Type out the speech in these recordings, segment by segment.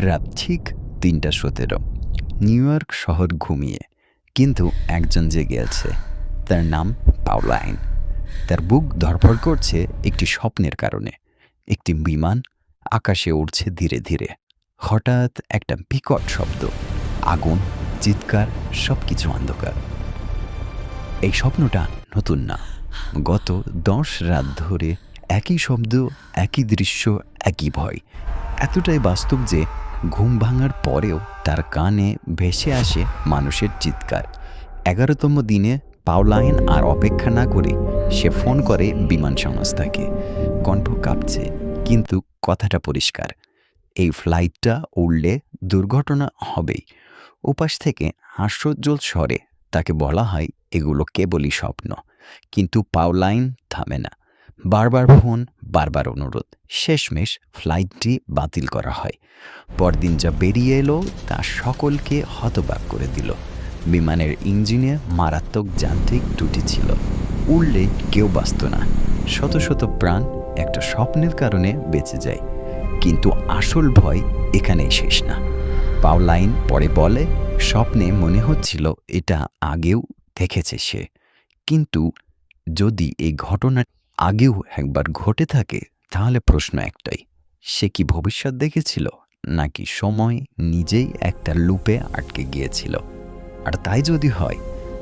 রাত ঠিক ৩:১৭। New York শহর ঘুমিয়ে, কিন্তু একজন জেগে আছে। তার নাম পাওলাইন। তার বুক ধড়ফড় করছে একটি স্বপ্নের কারণে। একটি বিমান আকাশে উড়ছে ধীরে ধীরে। হঠাৎ একটা বিকট শব্দ, আগুন, চিৎকার, সবকিছু অন্ধকার। এই স্বপ্নটা নতুন না। গত ১০ রাত ধরে একই শব্দ, একই দৃশ্য, একই ভয়। এতটাই বাস্তব যে ঘুম ভাঙার পরেও তার কানে ভেসে আসে মানুষের চিৎকার। ১১তম দিনে পাওলাইন আর অপেক্ষা না করে সে ফোন করে বিমান সংস্থাকে। কণ্ঠ কাঁপছে, কিন্তু কথাটা পরিষ্কার। এই ফ্লাইটটা উড়লে দুর্ঘটনা হবেই। ওপাশ থেকে হাস্যোজ্জ্বল স্বরে তাকে বলা হয় এগুলো কেবলই স্বপ্ন। কিন্তু পাওলাইন থামে না। বারবার ফোন, বারবার অনুরোধ। শেষমেশ ফ্লাইটটি বাতিল করা হয়। পরদিন যা বেরিয়ে এলো তা সকলকে হতবাক করে দিল। বিমানের ইঞ্জিনে মারাত্মক যান্ত্রিক ত্রুটি ছিল। উড়লে কেউ বাঁচত না। শত শত প্রাণ একটা স্বপ্নের কারণে বেঁচে যায়। কিন্তু আসল ভয় এখানেই শেষ না। পাওলাইন পরে বলে, স্বপ্নে মনে হচ্ছিল এটা আগেও দেখেছে সে। কিন্তু যদি এই ঘটনা আগেও একবার ঘটে থাকে, তাহলে প্রশ্ন একটাই, সে কি ভবিষ্যৎ দেখেছিল, নাকি সময় নিজেই একটা লুপে আটকে গিয়েছিল? আর তাই যদি হয়,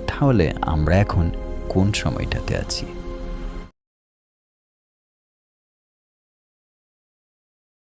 তাহলে আমরা এখন কোন সময়টাতে আছি?